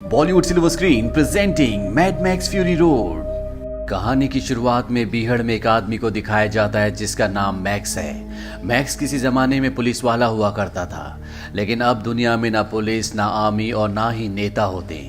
Bollywood silver screen presenting mad max fury road. कहानी की शुरुआत में बीहड़ में एक आदमी को दिखाया जाता है जिसका नाम मैक्स है। मैक्स किसी जमाने में पुलिस वाला हुआ करता था, लेकिन अब दुनिया में ना पुलिस, ना आर्मी और ना ही नेता होते।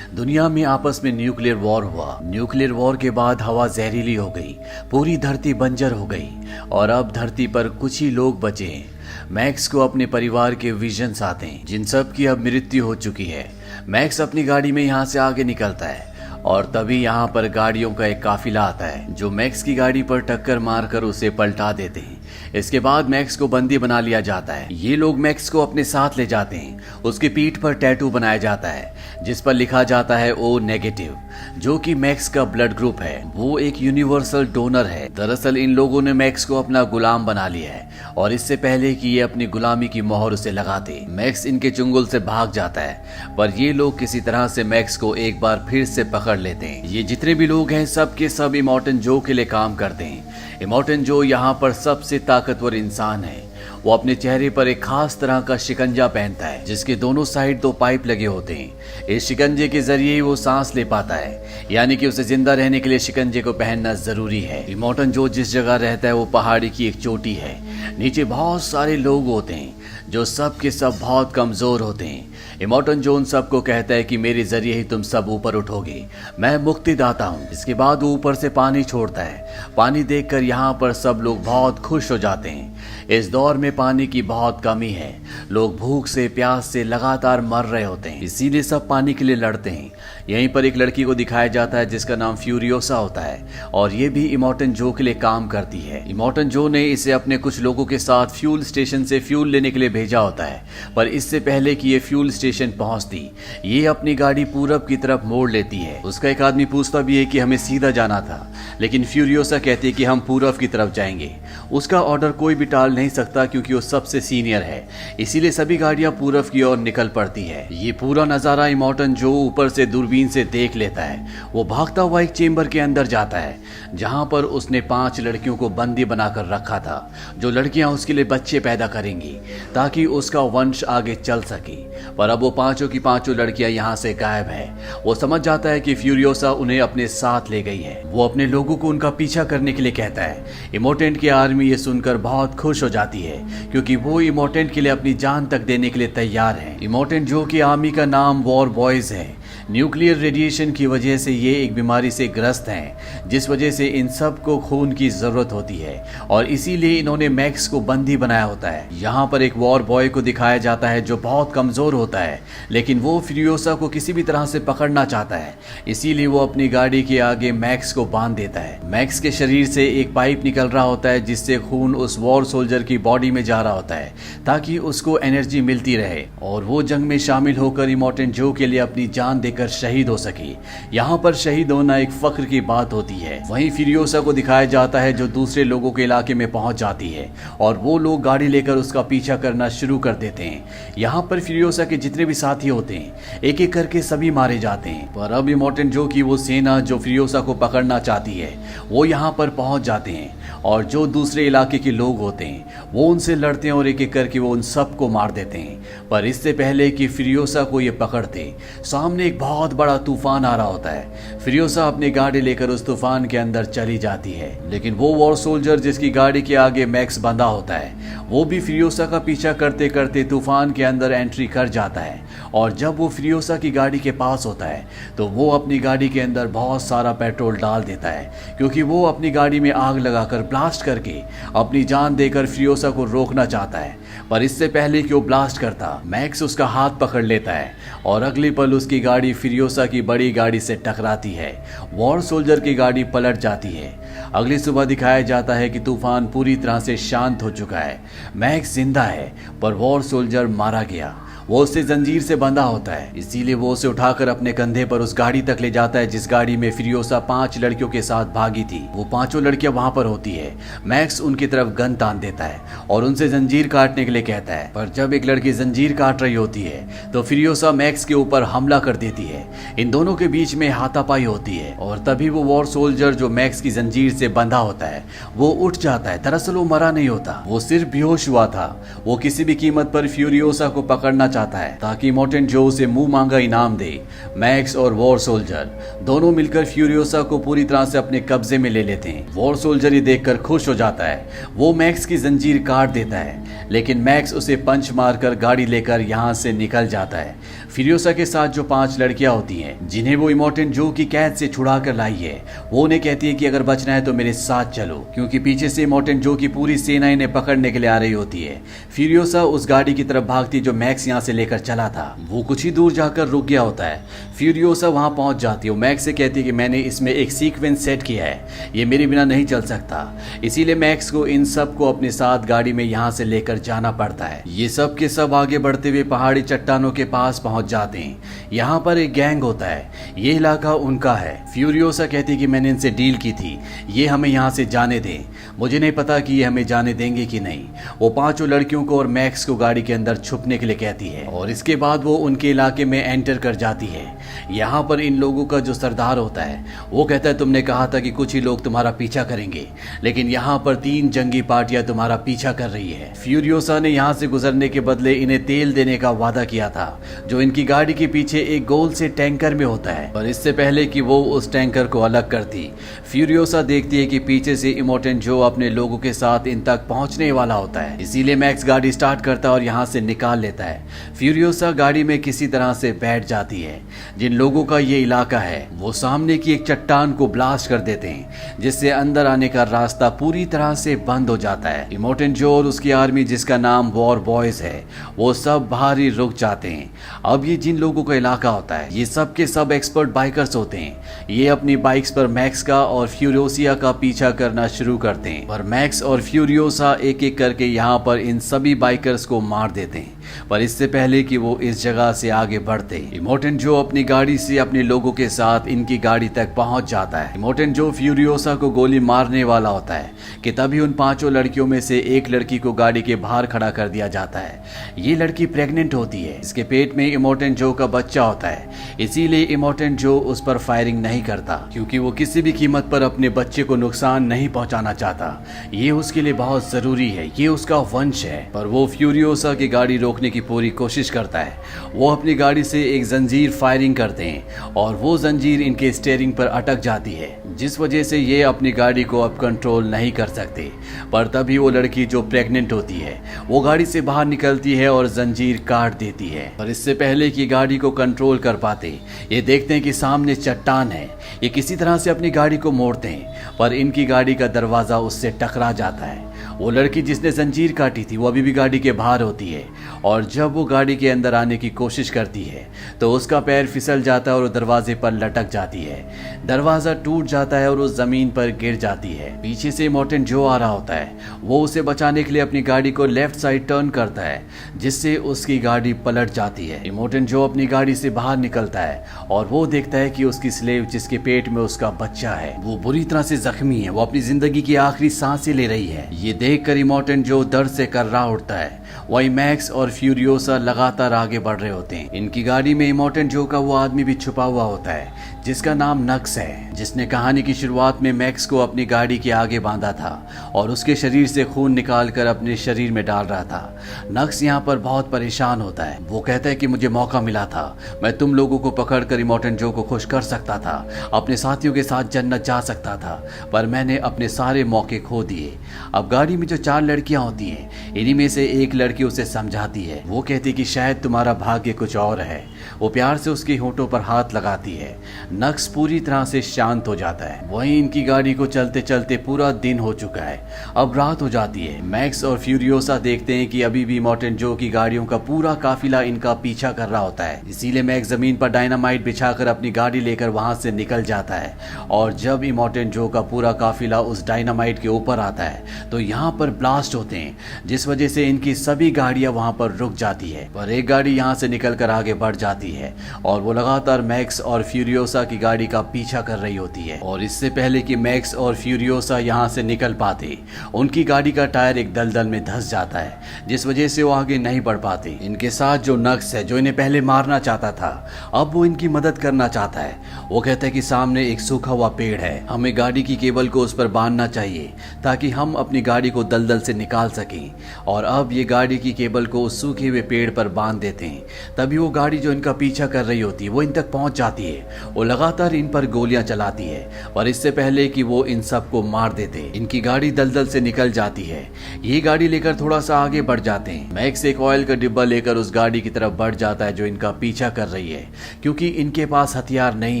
दुनिया में आपस में न्यूक्लियर वॉर हुआ। न्यूक्लियर वॉर के बाद हवा जहरीली हो गई, पूरी धरती बंजर हो गई और अब धरती पर कुछ ही लोग बचे हैं। मैक्स को अपने परिवार के विजन्स आते हैं, जिन सब की अब मृत्यु हो चुकी है। मैक्स अपनी गाड़ी में यहाँ से आगे निकलता है और तभी यहाँ पर गाड़ियों का एक काफिला आता है जो मैक्स की गाड़ी पर टक्कर मारकर उसे पलटा देते हैं। इसके बाद मैक्स को बंदी बना लिया जाता है। ये लोग मैक्स को अपने साथ ले जाते हैं। उसकी पीठ पर टैटू बनाया जाता है जिस पर लिखा जाता है O नेगेटिव, जो कि मैक्स का ब्लड ग्रुप है। वो एक यूनिवर्सल डोनर है। दरअसल इन लोगों ने मैक्स को अपना गुलाम बना लिया है और इससे पहले कि ये अपनी गुलामी की मोहर उसे लगाते, मैक्स इनके चुंगल से भाग जाता है। पर ये लोग किसी तरह से मैक्स को एक बार फिर से पकड़ लेते हैं। ये जितने भी लोग हैं सब के सब इमॉर्टन जो के लिए काम करते हैं। इमॉर्टन जो यहाँ पर सबसे ताकतवर इंसान है। वो अपने चेहरे पर एक खास तरह का शिकंजा पहनता है जिसके दोनों साइड 2 पाइप लगे होते हैं। इस शिकंजे के जरिए ही वो सांस ले पाता है, यानी कि उसे जिंदा रहने के लिए शिकंजे को पहनना जरूरी है। इमॉर्टन जो जिस जगह रहता है वो पहाड़ी की एक चोटी है। नीचे बहुत सारे लोग होते हैं जो सब के सब बहुत कमजोर होते हैं। इमॉर्टन जो उन सबको कहता है कि मेरे जरिए ही तुम सब ऊपर उठोगे, मैं मुक्तिदाता हूँ। इसके बाद वो ऊपर से पानी छोड़ता है। पानी देखकर यहाँ पर सब लोग बहुत खुश हो जाते हैं। इस दौर में पानी की बहुत कमी है। लोग भूख से, प्यास से लगातार मर रहे होते हैं, इसीलिए सब पानी के लिए लड़ते हैं। यहीं पर एक लड़की को दिखाया जाता है जिसका नाम फ्यूरियोसा होता है और ये भी इमॉर्टन जो के लिए काम करती है। इमॉर्टन जो ने इसे अपने कुछ लोगों के साथ फ्यूल स्टेशन से फ्यूल लेने के लिए भेजा होता है, पर इससे पहले कि ये फ्यूल स्टेशन पहुंचती, ये अपनी गाड़ी पूरब की तरफ मोड़ लेती है। उसका एक आदमी पूछता भी है कि हमें सीधा जाना था, लेकिन फ्यूरियोसा कहती है कि हम पूरब की तरफ जाएंगे। उसका ऑर्डर कोई भी टाल नहीं सकता क्योंकि वो सबसे सीनियर है, इसीलिए सभी गाड़ियां पूरब की ओर निकल पड़ती है। ये पूरा नजारा इमॉर्टन जो ऊपर से दूरबीन से देख लेता है। वो भागता हुआ एक चेंबर के अंदर जाता है जहां पर उसने 5 लड़कियों को बंदी बनाकर रखा था, जो लड़कियां उसके लिए बच्चे पैदा करेंगी ताकि उसका वंश आगे चल सके। पर अब वो 5 की 5 लड़कियां यहाँ से गायब है। वो समझ जाता है कि फ्यूरियोसा उन्हें अपने साथ ले गई है। वो अपने लोगों को उनका पीछा करने के लिए कहता है। इमोटेंट की आर्मी ये सुनकर बहुत खुश हो जाती है क्योंकि वो इमोटेंट के लिए अपनी जान तक देने के लिए तैयार है। इमोटेंट जो की आर्मी का नाम वॉर बॉयज है। न्यूक्लियर रेडिएशन की वजह से ये एक बीमारी से ग्रस्त हैं, जिस वजह से इन सब को खून की जरूरत होती है और इसीलिए इन्होंने मैक्स को बंदी बनाया होता है। यहाँ पर एक वॉर बॉय को दिखाया जाता है जो बहुत कमजोर होता है, लेकिन वो फ्यूरियोसा को किसी भी तरह से पकड़ना चाहता है, इसीलिए वो अपनी गाड़ी के आगे मैक्स को बांध देता है। मैक्स के शरीर से एक पाइप निकल रहा होता है जिससे खून उस वॉर सोल्जर की बॉडी में जा रहा होता है ताकि उसको एनर्जी मिलती रहे और वो जंग में शामिल होकर इमॉर्टन जो के लिए अपनी जान देकर शहीद हो सके। यहाँ पर शहीद होना एक फख्र की बात होती है। वहीं फ्यूरियोसा को दिखाया जाता है जो दूसरे लोगों के इलाके में पहुंच जाती है और वो लोग गाड़ी लेकर उसका पीछा करना शुरू कर देते हैं। यहाँ पर फ्यूरियोसा के जितने भी साथी होते हैं एक एक करके सभी मारे जाते हैं। पर अब इमॉर्टन जो की वो सेना जो फ्यूरियोसा को पकड़ना चाहती है वो यहाँ पर पहुंच जाते हैं और जो दूसरे इलाके के लोग होते हैं वो उनसे लड़ते हैं और एक एक करके वो उन सबको मार देते हैं। पर इससे पहले कि फ्यूरियोसा को ये पकड़ते, सामने एक बहुत बड़ा तूफान आ रहा होता है। फ्यूरियोसा अपनी गाड़ी लेकर उस तूफान के अंदर चली जाती है, लेकिन वो वॉर सोल्जर जिसकी गाड़ी के आगे मैक्स बंधा होता है वो भी फ्यूरियोसा का पीछा करते करते तूफान के अंदर एंट्री कर जाता है और जब वो फ्यूरियोसा की गाड़ी के पास होता है तो वो अपनी गाड़ी के अंदर बहुत सारा पेट्रोल डाल देता है क्योंकि वो अपनी गाड़ी में आग लगाकर ब्लास्ट करके अपनी जान देकर फ्यूरियोसा को रोकना चाहता है। पर इससे पहले कि वो ब्लास्ट करता, मैक्स उसका हाथ पकड़ लेता है और अगले पल उसकी गाड़ी फ्यूरियोसा की बड़ी गाड़ी से टकराती है। वॉर सोल्जर की गाड़ी पलट जाती है। अगली सुबह दिखाया जाता है कि तूफान पूरी तरह से शांत हो चुका है। मैक्स जिंदा है पर वॉर सोल्जर मारा गया। वो उससे जंजीर से बंधा होता है, इसीलिए वो उसे उठाकर अपने कंधे पर उस गाड़ी तक ले जाता है जिस गाड़ी में फ्यूरियोसा 5 लड़कियों के साथ भागी थी। वो 5 लड़कियां वहां पर होती है। मैक्स उनकी तरफ गन तान देता है और उनसे जंजीर काटने के लिए कहता है, पर जब एक लड़की जंजीर काट रही होती है तो फ्यूरियोसा मैक्स के ऊपर हमला कर देती है। इन दोनों के बीच में हाथापाई होती है और तभी वो वॉर सोल्जर जो मैक्स की जंजीर से बंधा होता है वो उठ जाता है। दरअसल वो मरा नहीं होता, वो सिर्फ बेहोश हुआ था। वो किसी भी कीमत पर फ्यूरियोसा को पकड़ना चाहता है ताकि इमोर्टेंट जो उसे मुंह मांगा इनाम दे। मैक्स और वॉर सोल्जर दोनों मिलकर फ्यूरियोसा को पूरी तरह से अपने कब्जे में ले लेते हैं। वॉर सोल्जर ये देखकर खुश हो जाता है। वो मैक्स की जंजीर काट देता है, लेकिन मैक्स उसे पंच मारकर गाड़ी लेकर यहाँ से निकल जाता है। फ्यूरियोसा के साथ जो 5 लड़कियां होती हैं जिन्हें वो इमोर्टेंट जो की कैद से छुड़ा कर लाई है, वो उन्हें कहती है कि अगर बचना है तो मेरे साथ चलो, क्योंकि पीछे से इमोर्टेंट जो की पूरी सेना इन्हें पकड़ने के लिए आ रही होती है। फ्यूरियोसा उस गाड़ी की तरफ भागती जो मैक्स यहाँ से लेकर चला था। वो कुछ ही दूर जाकर रुक गया होता है। फ्यूरियोसा वहां पहुंच जाती है। मैक्स से कहती है कि मैंने इसमें एक सीक्वेंस सेट किया है, ये मेरे बिना नहीं चल सकता, इसीलिए मैक्स को इन सब को अपने साथ गाड़ी में यहाँ से लेकर जाना पड़ता है। ये सब के सब आगे बढ़ते हुए पहाड़ी चट्टानों के पास पहुंच जाते हैं। यहाँ पर एक गैंग होता है, ये इलाका उनका है। फ्यूरियोसा कहती है कि मैंने इनसे डील की थी, ये हमें यहाँ से जाने दें, मुझे नहीं पता कि ये हमें जाने देंगे कि नहीं। वो 5 लड़कियों को और मैक्स को गाड़ी के अंदर छुपने के लिए कहती है और इसके बाद वो उनके इलाके में एंटर कर जाती है। यहाँ पर इन लोगों का जो सरदार होता है वो कहता है तुमने कहा था कि कुछ ही लोग तुम्हारा पीछा करेंगे, लेकिन यहाँ पर 3 जंगी पार्टियां तुम्हारा पीछा कर रही है। फ्यूरियोसा ने यहाँ से गुजरने के बदले इन्हें तेल देने का वादा किया था, जो इनकी गाड़ी के पीछे एक गोल से टैंकर में होता है। पर इससे पहले कि वो उस टैंकर को अलग करती, फ्यूरियोसा देखती है कि पीछे से इमोर्टेंट जो अपने लोगों के साथ इन तक पहुंचने वाला होता है। इसीलिए मैक्स गाड़ी स्टार्ट करता है और यहाँ से निकाल लेता है। फ्यूरियोसा गाड़ी में किसी तरह से बैठ जाती है। जिन लोगों का ये इलाका है वो सामने की एक चट्टान को ब्लास्ट कर देते हैं, जिससे अंदर आने का रास्ता पूरी तरह से बंद हो जाता है। इमोर्टेंट जो और उसकी आर्मी, जिसका नाम वॉर बॉयज है, वो सब बाहर ही रुक जाते हैं। अब ये जिन लोगों का इलाका होता है ये सब के सब एक्सपर्ट बाइकर्स होते हैं। ये अपनी बाइक्स पर मैक्स का और फ्यूरियोसा का पीछा करना शुरू करते हैं, पर मैक्स और फ्यूरियोसा एक एक करके यहाँ पर इन सभी बाइकर्स को मार देते हैं। पर इससे पहले कि वो इस जगह से आगे बढ़ते, इमोर्टेंट जो अपनी गाड़ी से अपने लोगों के साथ इनकी गाड़ी तक पहुंच जाता है। इमोर्टेंट जो फ्यूरियोसा को गोली मारने वाला होता है कि तभी उन 5 लड़कियों में से एक लड़की को गाड़ी के बाहर खड़ा कर दिया जाता है। ये लड़की प्रेग्नेंट होती है, इसके पेट में इमोर्टेंट जो का बच्चा होता है, इसीलिए इमोर्टेंट जो उस पर फायरिंग नहीं करता, क्योंकि वो किसी भी कीमत पर अपने बच्चे को नुकसान नहीं पहुंचाना चाहता। ये उसके लिए बहुत जरूरी है, ये उसका वंश है। पर वो फ्यूरियोसा की गाड़ी रोकने की पूरी कोशिश करता है। वो अपनी गाड़ी से एक जंजीर फायरिंग करते हैं और वो जंजीर इनके स्टीयरिंग पर अटक जाती है, जिस वजह से ये अपनी गाड़ी को अब कंट्रोल नहीं कर सकते। पर तभी वो लड़की जो प्रेग्नेंट होती है वो गाड़ी से बाहर निकलती है और जंजीर काट देती है। पर इससे पहले कि गाड़ी को कंट्रोल कर पाते, ये देखते हैं कि सामने चट्टान है। ये किसी तरह से अपनी गाड़ी को मोड़ते हैं, पर इनकी गाड़ी का दरवाजा उससे टकरा जाता है। वो लड़की जिसने जंजीर काटी थी वो अभी भी गाड़ी के बाहर होती है, और जब वो गाड़ी के अंदर आने की कोशिश करती है तो उसका पैर फिसल जाता है और वो दरवाजे पर लटक जाती है। दरवाजा टूट जाता है और उस जमीन पर गिर जाती है। पीछे से इमोर्टेंट जो आ रहा होता है वो उसे बचाने के लिए अपनी गाड़ी को लेफ्ट साइड टर्न करता है, जिससे उसकी गाड़ी पलट जाती है। इमोर्टेंट जो अपनी गाड़ी से बाहर निकलता है और वो देखता है कि उसकी स्लेव, जिसके पेट में उसका बच्चा है, वो बुरी तरह से जख्मी है, वो अपनी जिंदगी की आखिरी सांसें ले रही है। ये देखकर इमोर्टेंट जो दर्द से कर्रा उठता है। वही मैक्स और फ्यूरियोसा लगातार आगे बढ़ रहे होते हैं। इनकी गाड़ी में इमोर्टेंट जो का वो आदमी भी छुपा हुआ होता है जिसका नाम नक्स है, जिसने कहानी की शुरुआत में मैक्स को अपनी गाड़ी के आगे बांधा था और उसके शरीर से खून निकालकर अपने शरीर में डाल रहा था। नक्स यहाँ पर बहुत परेशान होता है। वो कहता है कि मुझे मौका मिला था, मैं तुम लोगों को पकड़कर इमोर्टेंट जो को खुश कर सकता था, अपने साथियों के साथ जन्नत जा सकता था, पर मैंने अपने सारे मौके खो दिए। अब गाड़ी में जो 4 लड़कियां होती हैं, इन्हीं में से एक लड़की उसे समझाती है। वो कहती कि शायद तुम्हारा भाग्य कुछ और है। वो प्यार से उसके होंठों पर हाथ लगाती है। नक्स पूरी तरह से शांत हो जाता है। वहीं इनकी गाड़ी को चलते चलते पूरा दिन हो चुका है, अब रात हो जाती है। मैक्स और फ्यूरियोसा देखते हैं कि अभी भी इमोर्टेंट जो की गाड़ियों का पूरा काफिला इनका पीछा कर रहा होता है। इसीलिए मैक्स जमीन पर डायनामाइट बिछाकर अपनी गाड़ी लेकर वहां से निकल जाता है, और जब इमोर्टेंट जो का पूरा काफिला उस डायनामाइट के ऊपर आता है तो यहाँ पर ब्लास्ट होते हैं, जिस वजह से इनकी सभी गाड़ियां वहां पर रुक जाती है। पर एक गाड़ी यहाँ से निकलकर आगे बढ़ जाती है और वो लगातार मैक्स और फ्यूरियोसा की गाड़ी का पीछा कर रही होती है। और इससे पहले कि मैक्स और फ्यूरियोसा यहाँ से निकल पाते, उनकी गाड़ी का टायर एक दलदल में धंस जाता है, जिस वजह से वो आगे नहीं बढ़ पाते। इनके साथ जो नक्स है, जो इन्हें पहले मारना चाहता था, अब वो इनकी मदद करना चाहता है। वो कहता है कि सामने एक सूखा हुआ पेड़ है, हमें गाड़ी की केबल को उस पर बांधना चाहिए ताकि हम अपनी गाड़ी को दलदल से निकाल सकें। और अब ये गाड़ी की केबल को उस सूखे हुए पेड़ पर बांध देते हैं। तभी वो गाड़ी जो इनका पीछा कर रही होती है वो इन तक पहुंच जाती है। वो लगातार इन पर गोलियां चलाती है और इससे पहले कि वो इन सबको मार देते इनकी गाड़ी दलदल से निकल जाती है। ये गाड़ी लेकर थोड़ा सा आगे बढ़ जाते हैं। मैक्स एक ऑयल का डिब्बा लेकर उस गाड़ी की तरफ बढ़ जाता है जो इनका पीछा कर रही है, क्योंकि इनके पास हथियार नहीं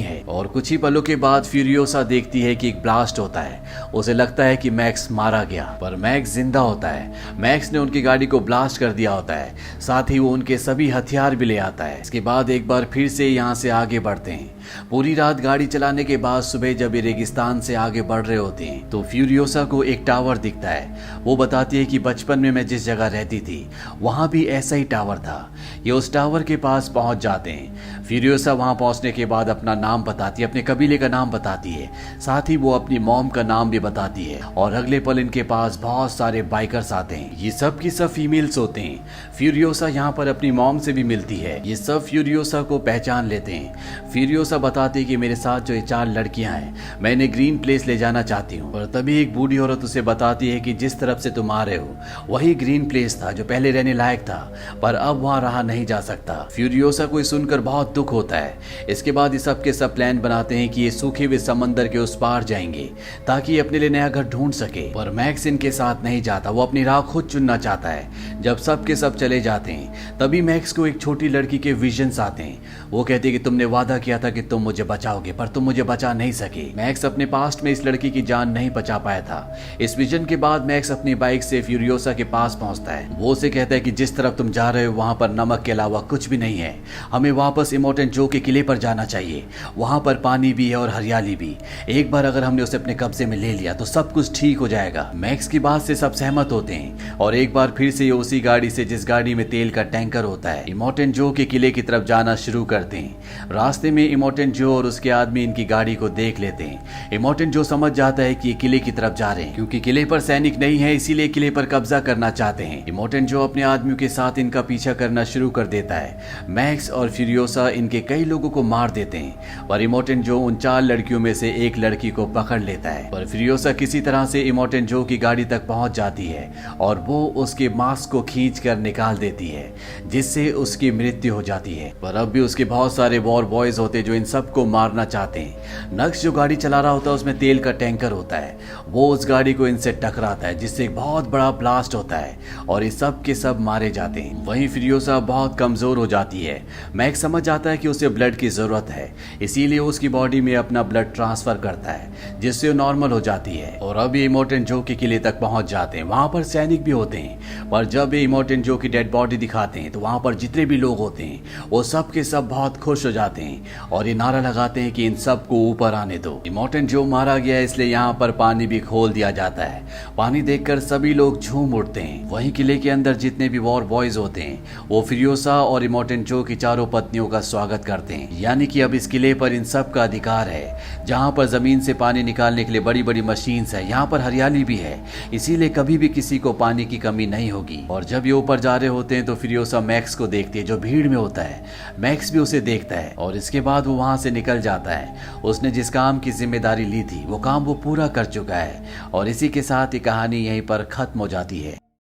है। और कुछ ही पलों के बाद फ्यूरियोसा देखती है कि एक ब्लास्ट होता है। उसे लगता है कि मैक्स मारा गया, पर मैक्स जिंदा होता है। मैक्स ने उनकी गाड़ी को ब्लास्ट कर दिया होता है, साथ ही वो उनके सभी हथियार भी ले आता है। इसके बाद एक बार फिर से यहाँ से आगे बढ़ते हैं। पूरी रात गाड़ी चलाने के बाद सुबह जब ये रेगिस्तान से आगे बढ़ रहे होते हैं तो फ्यूरियोसा को एक टावर दिखता है। वो बताती है कि बचपन में मैं जिस जगह रहती थी वहां भी ऐसा ही टावर था। ये उस टावर के पास पहुंच जाते हैं। फ्यूरियोसा वहां पहुंचने के बाद अपना नाम बताती है, अपने कबीले का नाम बताती है, साथ ही वो अपनी मॉम का नाम भी बताती है। और अगले पल इनके पास बहुत सारे बाइकर्स आते हैं। ये सब की सब फीमेल्स होते हैं। फ्यूरियोसा यहाँ पर अपनी मॉम से भी मिलती है। ये सब फ्यूरियोसा को पहचान लेते हैं। फ्यूरियोसा बताती है कि मेरे साथ जो ये 4 लड़कियां हैं मैं इन्हें ग्रीन प्लेस ले जाना चाहती हूँ। और तभी एक बूढ़ी औरत उसे बताती है कि जिस तरफ से तुम आ रहे हो वही ग्रीन प्लेस था जो पहले रहने लायक था, पर अब वहां रहा नहीं जा सकता। फ्यूरियोसा को सुनकर बहुत दुख होता है। इसके बाद ये सब के सब प्लान बनाते हैं कि ये सूखे हुए समंदर के उस पार जाएंगे ताकि अपने लिए नया घर ढूंढ सके। पर मैक्स इनके साथ नहीं जाता, वो अपनी राह खुद चुनना चाहता है। जब सब के सब चले जाते हैं तभी मैक्स को एक छोटी लड़की के विजन्स आते हैं। वो कहती है कि तुमने वादा किया था कि तुम मुझे बचाओगे, पर तुम मुझे बचा नहीं सके। मैक्स अपने पास्ट में इस लड़की की जान नहीं बचा पाया था। इस विजन के बाद मैक्स अपनी बाइक से फ्यूरियोसा के पास पहुंचता है। वो उसे कहता है कि जिस तरफ तुम जा रहे हो वहां पर नमक के अलावा कुछ भी नहीं है। हमें वापस इमोर्टेंट जो के किले पर जाना चाहिए। वहां पर पानी भी है और हरियाली भी। एक बार अगर हमने उसे अपने कब्जे में ले लिया तो सब कुछ ठीक हो जाएगा। मैक्स की बात से सब सहमत होते हैं और एक बार फिर से ये उसी गाड़ी से जिस गाड़ी में तेल का टैंकर होता है इमोर्टेंट जो के किले की तरफ जाना शुरू करते हैं। रास्ते में इमोर्टेंट जो और उसके आदमी इनकी गाड़ी को देख लेते हैं। इमोर्टेंट जो समझ जाता है कि ये किले की तरफ जा रहे हैं, क्योंकि किले पर सैनिक नहीं है इसीलिए किले पर कब्जा करना चाहते हैं। इमोर्टेंट जो अपने आदमियों के साथ इनका पीछा करना शुरू कर देता है। मैक्स और फ्यूरियोसा इनके कई लोगों को मार देते हैं, पर इमोर्टेंट जो उन 4 लड़कियों में से एक लड़की को पकड़ लेता है। पर फ्यूरियोसा किसी तरह से इमोर्टेंट जो की गाड़ी तक पहुंच जाती है और वो उसके मास्क को खींच कर निकाल देती है, जिससे उसकी मृत्यु हो जाती है। पर अब भी उसके बहुत सारे वॉर बॉयज होते जो इन सबको मारना चाहते हैं। नक्श जो गाड़ी चला रहा होता है उसमें तेल का टैंकर होता है। वो उस गाड़ी को इनसे टकराता है जिससे एक बहुत बड़ा ब्लास्ट होता है और ये सब के सब मारे जाते हैं। वहीं फ्यूरियोसा बहुत कमजोर हो जाती है। मैक्स समझ जाता है कि उसे ब्लड की जरूरत है, इसीलिए उसकी बॉडी में अपना ब्लड ट्रांसफर करता है जिससे वो नॉर्मल हो जाती है। और अब ये इमोर्टेंट जो के किले तक पहुंच जाते हैं। वहां पर सैनिक भी होते हैं, पर जब ये इमोर्टेंट जो की डेड बॉडी दिखाते हैं तो वहां पर जितने भी लोग होते हैं वो सब के सब बहुत खुश हो जाते हैं और ये नारा लगाते हैं कि इन सबको ऊपर आने दो। इमोर्टेंट जो मारा गया है इसलिए यहाँ पर पानी भी खोल दिया जाता है। पानी देखकर सभी लोग झूम उठते हैं। वहीं किले के अंदर जितने भी वॉर बॉयज होते हैं वो फ्यूरियोसा और इमोर्टेंट जो की चारों पत्नियों का स्वागत करते हैं। यानी कि अब इस किले पर इन सब का अधिकार है। जहाँ पर जमीन से पानी निकालने के लिए बड़ी बड़ी मशीन्स है, यहाँ पर हरियाली भी है, इसीलिए कभी भी किसी को पानी की कमी नहीं होगी। और जब ये ऊपर जा रहे होते हैं तो फ्यूरियोसा मैक्स को देखती है जो भीड़ में होता है। मैक्स भी उसे देखता है और इसके बाद वो वहां से निकल जाता है। उसने जिस काम की जिम्मेदारी ली थी वो काम वो पूरा कर चुका है। और इसी के साथ ये कहानी यहीं पर खत्म हो जाती है।